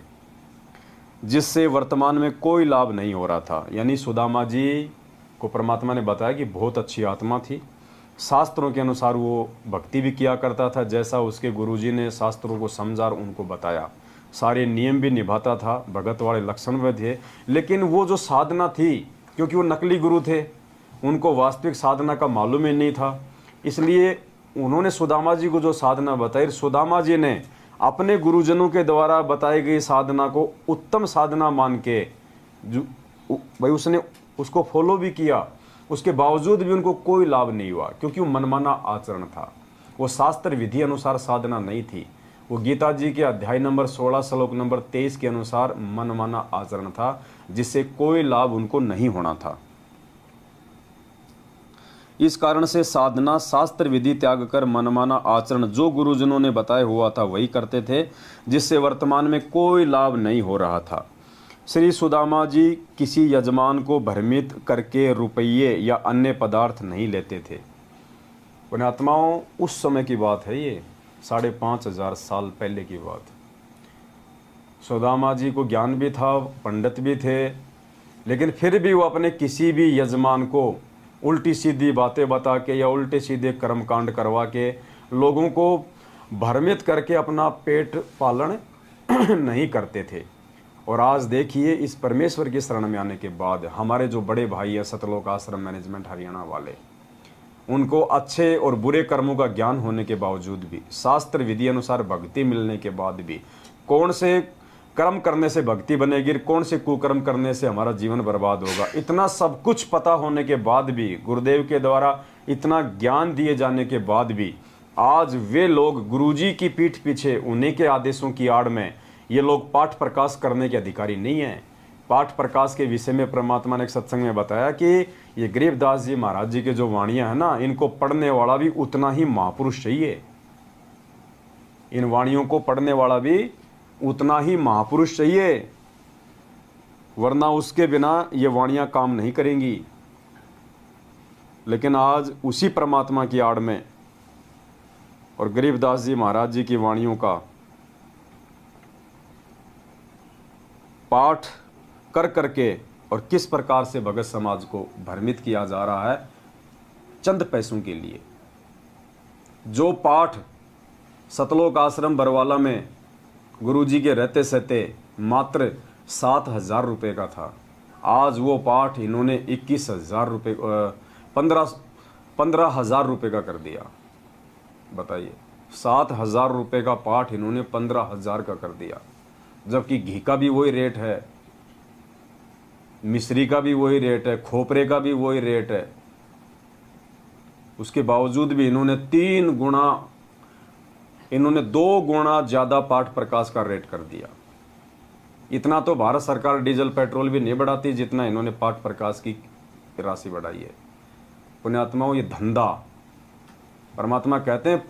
जिससे वर्तमान में कोई लाभ नहीं हो रहा था। यानी सुदामा जी को परमात्मा ने बताया कि बहुत अच्छी आत्मा थी, शास्त्रों के अनुसार वो भक्ति भी किया करता था, जैसा उसके गुरुजी ने शास्त्रों को समझा और उनको बताया, सारे नियम भी निभाता था, भगत वाले लक्षण भी थे। लेकिन वो जो साधना थी, क्योंकि वो नकली गुरु थे, उनको वास्तविक साधना का मालूम ही नहीं था, इसलिए उन्होंने सुदामा जी को जो साधना बताई, सुदामा जी ने अपने गुरुजनों के द्वारा बताई गई साधना को उत्तम साधना मान के जो भाई उसने उसको फॉलो भी किया, उसके बावजूद भी उनको कोई लाभ नहीं हुआ, क्योंकि वो मनमाना आचरण था। वो शास्त्र विधि अनुसार साधना नहीं थी, वो गीता जी के अध्याय नंबर 16 श्लोक नंबर 23 के अनुसार मनमाना आचरण था, जिससे कोई लाभ उनको नहीं होना था। इस कारण से साधना, शास्त्र विधि त्याग कर मनमाना आचरण जो गुरुजनों ने बताया हुआ था वही करते थे, जिससे वर्तमान में कोई लाभ नहीं हो रहा था। श्री सुदामा जी किसी यजमान को भ्रमित करके रुपये या अन्य पदार्थ नहीं लेते थे। पुण्यात्माओं, उस समय की बात है, ये 5500 साल पहले की बात। सुदामा जी को ज्ञान भी था, पंडित भी थे, लेकिन फिर भी वो अपने किसी भी यजमान को उल्टी सीधी बातें बता के या उल्टे सीधे कर्मकांड करवा के लोगों को भ्रमित करके अपना पेट पालन नहीं करते थे। और आज देखिए, इस परमेश्वर की शरण में आने के बाद हमारे जो बड़े भाई है सतलोक आश्रम मैनेजमेंट हरियाणा वाले, उनको अच्छे और बुरे कर्मों का ज्ञान होने के बावजूद भी, शास्त्र विधि अनुसार भक्ति मिलने के बाद भी, कौन से कर्म करने से भक्ति बनेगी, कौन से कुकर्म करने से हमारा जीवन बर्बाद होगा, इतना सब कुछ पता होने के बाद भी, गुरुदेव के द्वारा इतना ज्ञान दिए जाने के बाद भी, आज वे लोग गुरुजी की पीठ पीछे उन्हीं के आदेशों की आड़ में ये लोग पाठ प्रकाश करने के अधिकारी नहीं हैं। पाठ प्रकाश के विषय में परमात्मा ने एक सत्संग में बताया कि ये गरीबदास जी महाराज जी के जो वाणियां हैं ना, इनको पढ़ने वाला भी उतना ही महापुरुष चाहिए। इन वाणियों को पढ़ने वाला भी उतना ही महापुरुष चाहिए, वरना उसके बिना ये वाणियां काम नहीं करेंगी। लेकिन आज उसी परमात्मा की आड़ में और गरीबदास जी महाराज जी की वाणियों का पाठ कर करके और किस प्रकार से भगत समाज को भ्रमित किया जा रहा है चंद पैसों के लिए। जो पाठ सतलोक आश्रम बरवाला में गुरुजी के रहते सहते मात्र 7,000 रुपये का था, आज वो पाठ इन्होंने 21,000 रुपये 15,000 रुपये का कर दिया। बताइए, 7,000 रुपये का पाठ इन्होंने 15,000 का कर दिया, जबकि घी का भी वही रेट है, मिश्री का भी वही रेट है, खोपरे का भी वही रेट है। उसके बावजूद भी इन्होंने 2 गुना ज्यादा पाठ प्रकाश का रेट कर दिया। इतना तो भारत सरकार डीजल पेट्रोल भी नहीं बढ़ाती जितना इन्होंने पाठ प्रकाश की राशि बढ़ाई है। पुण्यात्माओं, ये धंधा, परमात्मा कहते हैं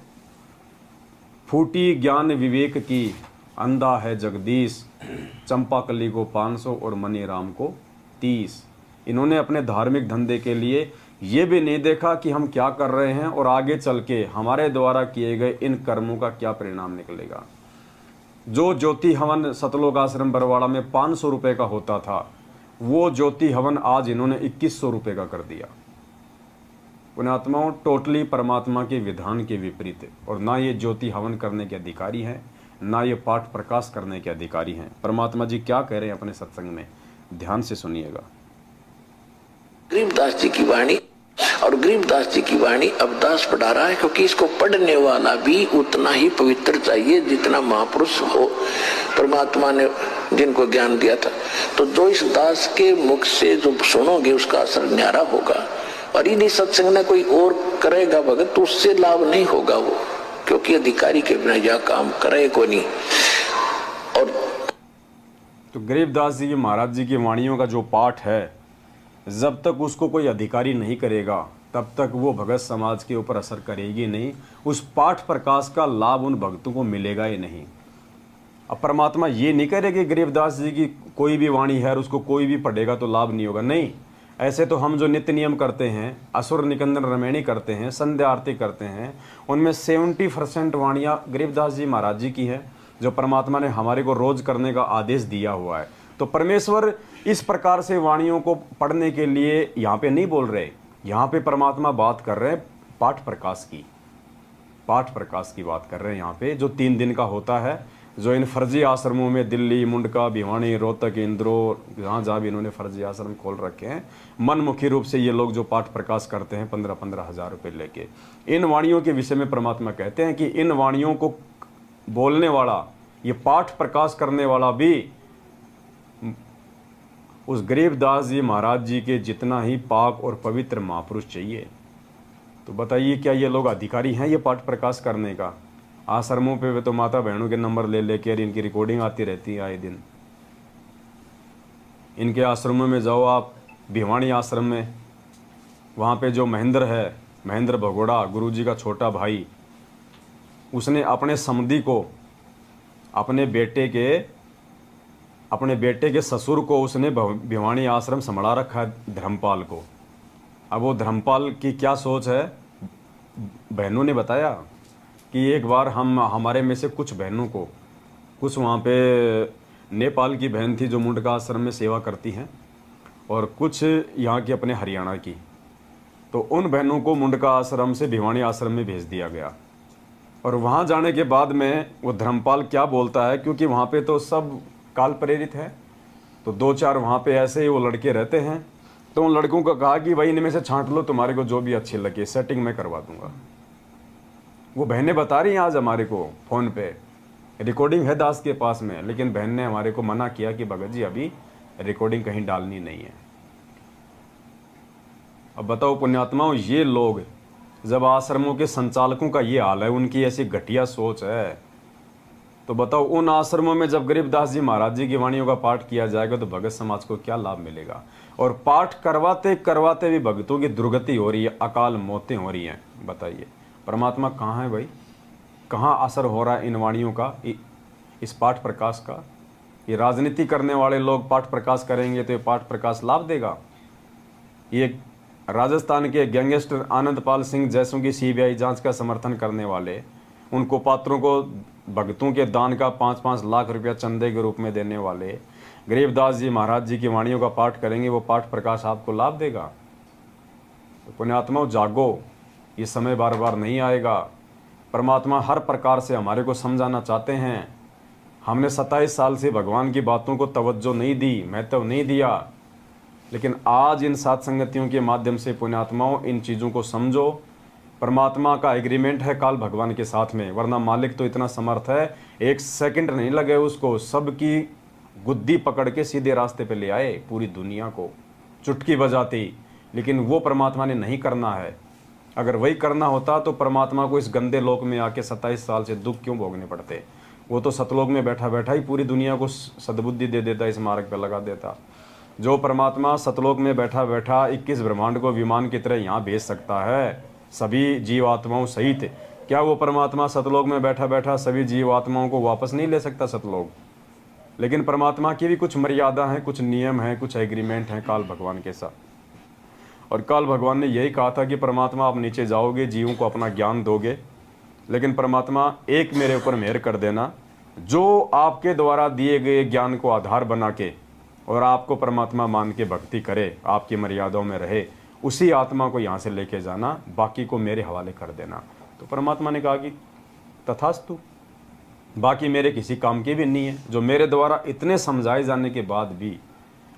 फूटी ज्ञान विवेक की, अंधा है जगदीश, चंपाकली को 500 और मनी राम को 30। इन्होंने अपने धार्मिक धंधे के लिए ये भी नहीं देखा कि हम क्या कर रहे हैं और आगे चल के हमारे द्वारा किए गए इन कर्मों का क्या परिणाम निकलेगा। जो ज्योति हवन सतलोक आश्रम बरवाड़ा में 500 रुपये का होता था, वो ज्योति हवन आज इन्होंने 2100 रुपये का कर दिया। पुण्यात्माओं, टोटली परमात्मा के विधान के विपरीत, और ना ये ज्योति हवन करने के अधिकारी हैं, ना ये पाठ प्रकाश करने के अधिकारी हैं। परमात्मा जी क्या कह रहे हैं अपने सत्संग में, ध्यान से सुनिएगा। गरीबदास जी की वाणी, और गरीबदास जी की वाणी अब दास पढ़ा रहा है, क्योंकि इसको पढ़ने वाला भी उतना ही पवित्र चाहिए जितना महापुरुष हो परमात्मा ने जिनको ज्ञान दिया था। तो जो इस दास के मुख से जो सुनोगे उसका असर न्यारा होगा, और इन्हीं सत्संग में कोई और करेगा भगत तो उससे लाभ नहीं होगा वो, क्योंकि अधिकारी के बिना यह काम करे को नहीं। और तो गरीबदास जी महाराज जी की वाणियों का जो पाठ है, जब तक उसको कोई अधिकारी नहीं करेगा तब तक वो भगत समाज के ऊपर असर करेगी नहीं, उस पाठ प्रकाश का लाभ उन भक्तों को मिलेगा ही नहीं। अब परमात्मा ये नहीं कह रहे कि गरीबदास जी की कोई भी वाणी है और उसको कोई भी पढ़ेगा तो लाभ नहीं होगा, नहीं। ऐसे तो हम जो नित्य नियम करते हैं, असुर निकंदन रमैणी करते हैं, संध्या आरती करते हैं, उनमें 70% वाणियाँ गरीबदास जी महाराज जी की है, जो परमात्मा ने हमारे को रोज करने का आदेश दिया हुआ है। तो परमेश्वर इस प्रकार से वाणियों को पढ़ने के लिए यहाँ पे नहीं बोल रहे, यहाँ पे परमात्मा बात कर रहे हैं पाठ प्रकाश की, पाठ प्रकाश की बात कर रहे हैं यहाँ पे, जो 3 दिन का होता है, जो इन फर्जी आश्रमों में दिल्ली, मुंडका, भिवानी, रोहतक, इंदौर, जहाँ भी इन्होंने फर्जी आश्रम खोल रखे हैं, मनमुखी रूप से ये लोग जो पाठ प्रकाश करते हैं 15-15 हज़ार रुपये लेके। इन वाणियों के विषय में परमात्मा कहते हैं कि इन वाणियों को बोलने वाला, ये पाठ प्रकाश करने वाला भी उस गरीबदास जी महाराज जी के जितना ही पाक और पवित्र महापुरुष चाहिए। तो बताइए, क्या ये लोग अधिकारी हैं ये पाठ प्रकाश करने का? आश्रमों पे वे तो माता बहनों के नंबर ले लेके इनकी रिकॉर्डिंग आती रहती है आए दिन। इनके आश्रमों में जाओ आप, भिवानी आश्रम में, वहाँ पे जो महेंद्र है, महेंद्र भगोड़ा, गुरुजी का छोटा भाई, उसने अपने समधी को, अपने बेटे के ससुर को उसने भिवानी आश्रम संभाला रखा है, धर्मपाल को। अब वो धर्मपाल की क्या सोच है, बहनों ने बताया कि एक बार हमारे में से कुछ बहनों को, कुछ वहाँ पे नेपाल की बहन थी जो मुंडका आश्रम में सेवा करती हैं, और कुछ यहाँ की अपने हरियाणा की, तो उन बहनों को मुंडका आश्रम से भिवानी आश्रम में भेज दिया गया। और वहाँ जाने के बाद में वो धर्मपाल क्या बोलता है, क्योंकि वहाँ पे तो सब काल प्रेरित है, तो 2-4 वहाँ पे ऐसे ही वो लड़के रहते हैं। तो उन लड़कों को कहा कि भाई इनमें से छांट लो, तुम्हारे को जो भी अच्छी लगे, सेटिंग मैं करवा दूंगा। वो बहनें बता रही हैं आज हमारे को फ़ोन पे, रिकॉर्डिंग है दास के पास में, लेकिन बहन ने हमारे को मना किया कि भगत जी अभी रिकॉर्डिंग कहीं डालनी नहीं है। अब बताओ पुण्यात्माओं, ये लोग जब आश्रमों के संचालकों का ये हाल है, उनकी ऐसी घटिया सोच है, तो बताओ उन आश्रमों में जब गरीबदास जी महाराज जी की वाणियों का पाठ किया जाएगा तो भगत समाज को क्या लाभ मिलेगा। और पाठ करवाते करवाते भी भक्तों की दुर्गति हो रही है, अकाल मौतें हो रही हैं। बताइए परमात्मा कहाँ है भाई, कहाँ असर हो रहा है इन वाणियों का, इस पाठ प्रकाश का। ये राजनीति करने वाले लोग पाठ प्रकाश करेंगे तो ये पाठ प्रकाश लाभ देगा। ये राजस्थान के गैंगस्टर आनंदपाल सिंह जैसों की सीबीआई जांच का समर्थन करने वाले, उनको पात्रों को भक्तों के दान का 5-5 लाख रुपया चंदे के रूप में देने वाले गरीबदास जी महाराज जी की वाणियों का पाठ करेंगे, वो पाठ प्रकाश आपको लाभ देगा। तो पुण्यात्माओं जागो, ये समय बार बार नहीं आएगा। परमात्मा हर प्रकार से हमारे को समझाना चाहते हैं। हमने 27 साल से भगवान की बातों को तवज्जो नहीं दी, महत्व नहीं दिया, लेकिन आज इन सात संगतियों के माध्यम से पुण्यात्माओं इन चीज़ों को समझो। परमात्मा का एग्रीमेंट है काल भगवान के साथ में, वरना मालिक तो इतना समर्थ है, 1 सेकंड नहीं लगे उसको सबकी गुद्दी पकड़ के सीधे रास्ते पे ले आए, पूरी दुनिया को चुटकी बजाती। लेकिन वो परमात्मा ने नहीं करना है। अगर वही करना होता तो परमात्मा को इस गंदे लोक में आके 27 साल से दुख क्यों भोगने पड़ते। वो तो सतलोक में बैठा बैठा ही पूरी दुनिया को सद्बुद्धि दे देता, इस मार्ग पर लगा देता। जो परमात्मा सतलोक में बैठा बैठा 21 ब्रह्मांड को विमान की तरह यहाँ भेज सकता है सभी जीवात्माओं सहित, क्या वो परमात्मा सतलोक में बैठा बैठा सभी जीवात्माओं को वापस नहीं ले सकता सतलोक। लेकिन परमात्मा की भी कुछ मर्यादा हैं, कुछ नियम हैं, कुछ एग्रीमेंट हैं काल भगवान के साथ। और काल भगवान ने यही कहा था कि परमात्मा आप नीचे जाओगे, जीवों को अपना ज्ञान दोगे, लेकिन परमात्मा एक मेरे ऊपर मेहर कर देना, जो आपके द्वारा दिए गए ज्ञान को आधार बना के और आपको परमात्मा मान के भक्ति करे, आपकी मर्यादाओं में रहे, उसी आत्मा को यहाँ से लेके जाना, बाकी को मेरे हवाले कर देना। तो परमात्मा ने कहा कि तथास्तु, बाकी मेरे किसी काम की भी नहीं है। जो मेरे द्वारा इतने समझाए जाने के बाद भी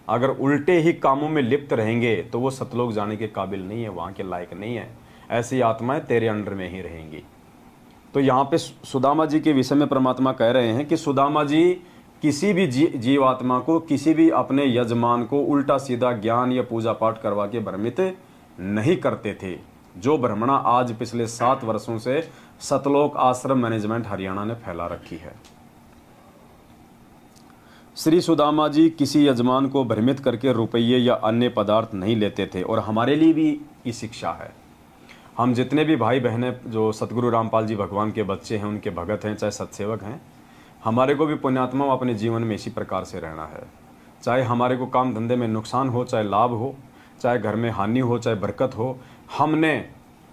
अगर उल्टे ही कामों में लिप्त रहेंगे तो वो सतलोक जाने के काबिल नहीं है, वहाँ के लायक नहीं है। ऐसी आत्माएं तेरे अंडर में ही रहेंगी। तो यहाँ पे सुदामा जी के विषय में परमात्मा कह रहे हैं कि सुदामा जी किसी भी जीवात्मा को, किसी भी अपने यजमान को उल्टा सीधा ज्ञान या पूजा पाठ करवा के भ्रमित नहीं करते थे, जो भ्रमणा आज पिछले 7 वर्षों से सतलोक आश्रम मैनेजमेंट हरियाणा ने फैला रखी है। श्री सुदामा जी किसी यजमान को भ्रमित करके रुपये या अन्य पदार्थ नहीं लेते थे। और हमारे लिए भी ये शिक्षा है। हम जितने भी भाई बहनें जो सतगुरु रामपाल जी भगवान के बच्चे हैं, उनके भगत हैं, चाहे सत्सेवक हैं, हमारे को भी पुण्यात्मा अपने जीवन में इसी प्रकार से रहना है। चाहे हमारे को काम धंधे में नुकसान हो, चाहे लाभ हो, चाहे घर में हानि हो, चाहे बरकत हो, हमने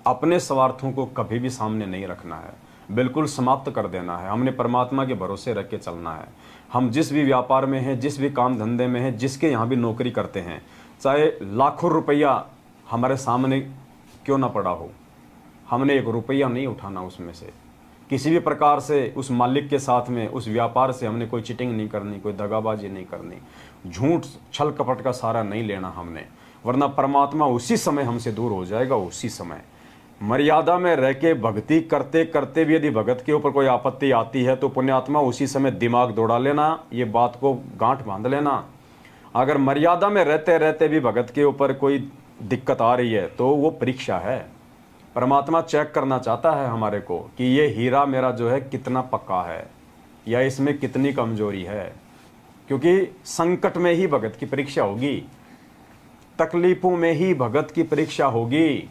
अपने स्वार्थों को कभी भी सामने नहीं रखना है, बिल्कुल समाप्त कर देना है। हमने परमात्मा के भरोसे रख के चलना है। हम जिस भी व्यापार में हैं, जिस भी काम धंधे में हैं, जिसके यहाँ भी नौकरी करते हैं, चाहे लाखों रुपया हमारे सामने क्यों ना पड़ा हो, हमने 1 रुपया नहीं उठाना उसमें से। किसी भी प्रकार से उस मालिक के साथ में, उस व्यापार से हमने कोई चीटिंग नहीं करनी, कोई दगाबाजी नहीं करनी, झूठ छल कपट का सहारा नहीं लेना हमने, वरना परमात्मा उसी समय हमसे दूर हो जाएगा। उसी समय मर्यादा में रह के भक्ति करते करते भी यदि भगत के ऊपर कोई आपत्ति आती है तो पुण्यात्मा उसी समय दिमाग दौड़ा लेना, ये बात को गांठ बांध लेना। अगर मर्यादा में रहते रहते भी भगत के ऊपर कोई दिक्कत आ रही है तो वो परीक्षा है। परमात्मा चेक करना चाहता है हमारे को कि ये हीरा मेरा जो है कितना पक्का है या इसमें कितनी कमजोरी है, क्योंकि संकट में ही भगत की परीक्षा होगी, तकलीफों में ही भगत की परीक्षा होगी।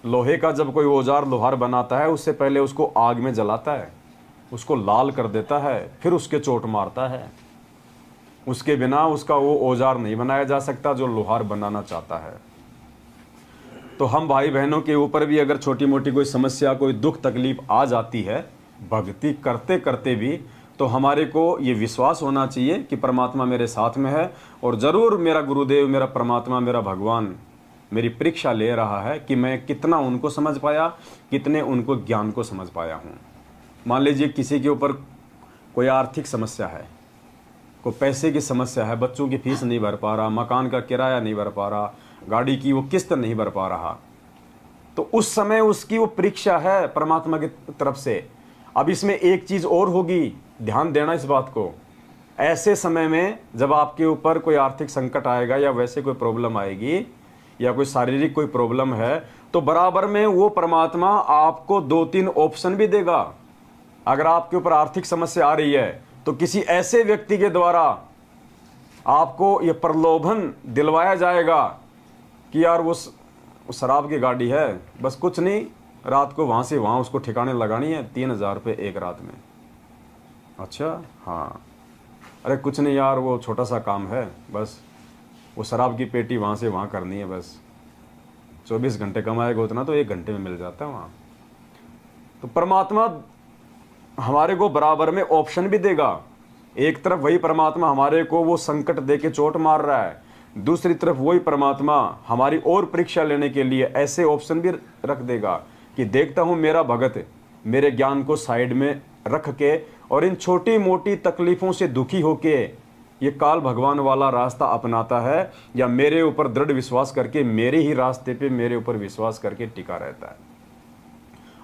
लोहे का जब कोई औजार लोहार बनाता है, उससे पहले उसको आग में जलाता है, उसको लाल कर देता है, फिर उसके चोट मारता है। उसके बिना उसका वो औजार नहीं बनाया जा सकता जो लोहार बनाना चाहता है। तो हम भाई बहनों के ऊपर भी अगर छोटी मोटी कोई समस्या, कोई दुख तकलीफ आ जाती है भक्ति करते करते भी, तो हमारे को ये विश्वास होना चाहिए कि परमात्मा मेरे साथ में है और ज़रूर मेरा गुरुदेव, मेरा परमात्मा, मेरा भगवान मेरी परीक्षा ले रहा है कि मैं कितना उनको समझ पाया, कितने उनको ज्ञान को समझ पाया हूँ। मान लीजिए किसी के ऊपर कोई आर्थिक समस्या है, कोई पैसे की समस्या है, बच्चों की फीस नहीं भर पा रहा, मकान का किराया नहीं भर पा रहा, गाड़ी की वो किस्त नहीं भर पा रहा, तो उस समय उसकी वो परीक्षा है परमात्मा की तरफ से। अब इसमें एक चीज़ और होगी, ध्यान देना इस बात को। ऐसे समय में जब आपके ऊपर कोई आर्थिक संकट आएगा या वैसे कोई प्रॉब्लम आएगी या कोई शारीरिक कोई प्रॉब्लम है, तो बराबर में वो परमात्मा आपको 2-3 ऑप्शन भी देगा। अगर आपके ऊपर आर्थिक समस्या आ रही है तो किसी ऐसे व्यक्ति के द्वारा आपको ये प्रलोभन दिलवाया जाएगा कि यार वो शराब की गाड़ी है, बस कुछ नहीं, रात को वहाँ से वहाँ उसको ठिकाने लगानी है, 3000 रुपये एक रात में। अच्छा हाँ, अरे कुछ नहीं यार, वो छोटा सा काम है, बस वो शराब की पेटी वहाँ से वहाँ करनी है, बस 24 घंटे कमाएगा उतना तो 1 घंटे में मिल जाता है वहाँ। तो परमात्मा हमारे को बराबर में ऑप्शन भी देगा। एक तरफ वही परमात्मा हमारे को वो संकट दे के चोट मार रहा है, दूसरी तरफ वही परमात्मा हमारी और परीक्षा लेने के लिए ऐसे ऑप्शन भी रख देगा कि देखता हूँ मेरा भगत मेरे ज्ञान को साइड में रख के और इन छोटी मोटी तकलीफ़ों से दुखी होके ये काल भगवान वाला रास्ता अपनाता है या मेरे ऊपर दृढ़ विश्वास करके मेरे ही रास्ते पे मेरे ऊपर विश्वास करके टिका रहता है।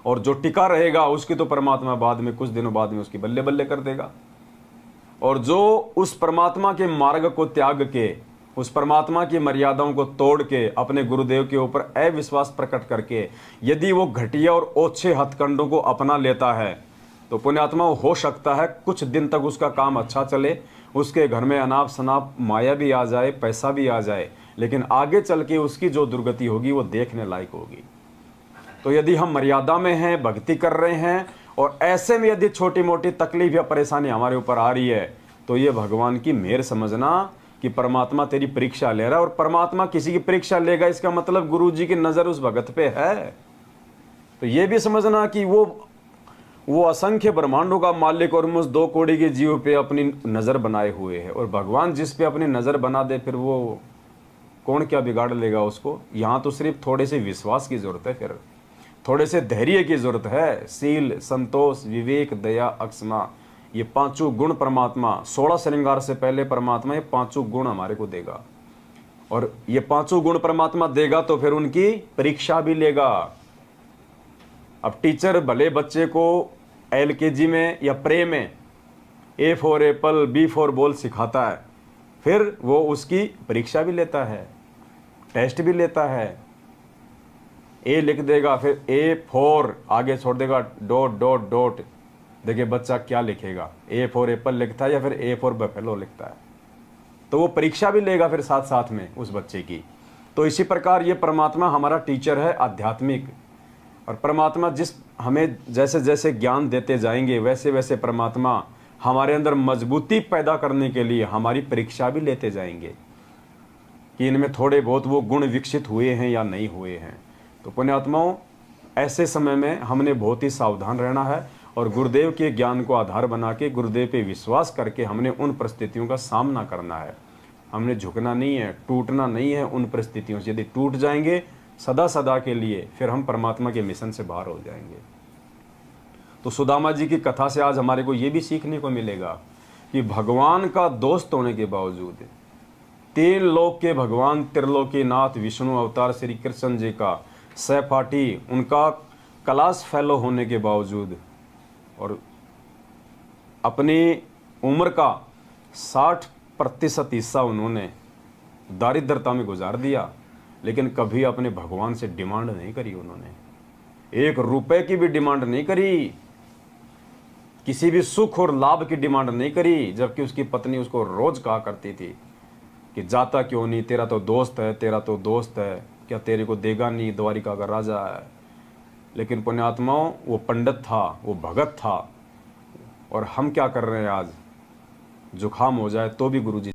और जो टिका रहेगा उसकी तो परमात्मा बाद में कुछ दिनों बाद में उसकी बल्ले बल्ले कर देगा। और जो उस परमात्मा के मार्ग को त्याग के, उस परमात्मा की मर्यादाओं को तोड़ के अपने गुरुदेव के ऊपर अविश्वास प्रकट करके यदि वो घटिया और ओछे हथकंडों को अपना लेता है तो पुण्यात्मा हो सकता है कुछ दिन तक उसका काम अच्छा चले, उसके घर में अनाप शनाप माया भी आ जाए, पैसा भी आ जाए, लेकिन आगे चल के उसकी जो दुर्गति होगी वो देखने लायक होगी। तो यदि हम मर्यादा में हैं, भक्ति कर रहे हैं और ऐसे में यदि छोटी मोटी तकलीफ या परेशानी हमारे ऊपर आ रही है तो ये भगवान की मेहर समझना कि परमात्मा तेरी परीक्षा ले रहा है। और परमात्मा किसी की परीक्षा लेगा इसका मतलब गुरु जी की नज़र उस भगत पे है। तो ये भी समझना कि वो असंख्य ब्रह्मांडों का मालिक और मुझ 2 कौड़ी के जीव पे अपनी नज़र बनाए हुए है। और भगवान जिस पे अपनी नज़र बना दे फिर वो कौन क्या बिगाड़ लेगा उसको। यहाँ तो सिर्फ थोड़े से विश्वास की ज़रूरत है, फिर थोड़े से धैर्य की ज़रूरत है। शील, संतोष, विवेक, दया, अक्षमा, ये 5 गुण परमात्मा 16 श्रृंगार से पहले परमात्मा ये 5 गुण हमारे को देगा। और ये 5 गुण परमात्मा देगा तो फिर उनकी परीक्षा भी लेगा। अब टीचर भले बच्चे को LKG में या प्रे में A for Apple, B for ball सिखाता है, फिर वो उसकी परीक्षा भी लेता है, टेस्ट भी लेता है। A लिख देगा, फिर A फॉर आगे छोड़ देगा डॉट डॉट डॉट, देखिए बच्चा क्या लिखेगा, A फॉर एप्पल लिखता है या फिर A फॉर बफेलो लिखता है। तो वो परीक्षा भी लेगा फिर साथ साथ में उस बच्चे की। तो इसी प्रकार ये परमात्मा हमारा टीचर है आध्यात्मिक। और परमात्मा जिस हमें जैसे जैसे ज्ञान देते जाएंगे वैसे वैसे परमात्मा हमारे अंदर मजबूती पैदा करने के लिए हमारी परीक्षा भी लेते जाएंगे कि इनमें थोड़े बहुत वो गुण विकसित हुए हैं या नहीं हुए हैं। तो पुण्यात्माओं, ऐसे समय में हमने बहुत ही सावधान रहना है और गुरुदेव के ज्ञान को आधार बना के गुरुदेव पे विश्वास करके हमने उन परिस्थितियों का सामना करना है। हमने झुकना नहीं है, टूटना नहीं है उन परिस्थितियों से। यदि टूट जाएंगे सदा सदा के लिए फिर हम परमात्मा के मिशन से बाहर हो जाएंगे। तो सुदामा जी की कथा से आज हमारे को ये भी सीखने को मिलेगा कि भगवान का दोस्त होने के बावजूद 3 लोक के भगवान त्रिलोकीनाथ विष्णु अवतार श्री कृष्ण जी का सहपाठी, उनका क्लास फेलो होने के बावजूद और अपनी उम्र का 60% हिस्सा उन्होंने दारिद्रता में गुजार दिया, लेकिन कभी अपने भगवान से डिमांड नहीं करी। उन्होंने 1 रुपए की भी डिमांड नहीं करी, किसी भी सुख और लाभ की डिमांड नहीं करी। जबकि उसकी पत्नी उसको रोज कहा करती थी कि जाता क्यों नहीं, तेरा तो दोस्त है, तेरा तो दोस्त है, क्या तेरे को देगा नहीं, द्वारिका का राजा है। लेकिन पुण्यात्माओं, वो पंडित था, वो भगत था। और हम क्या कर रहे हैं आज, जुखाम हो जाए तो भी गुरुजी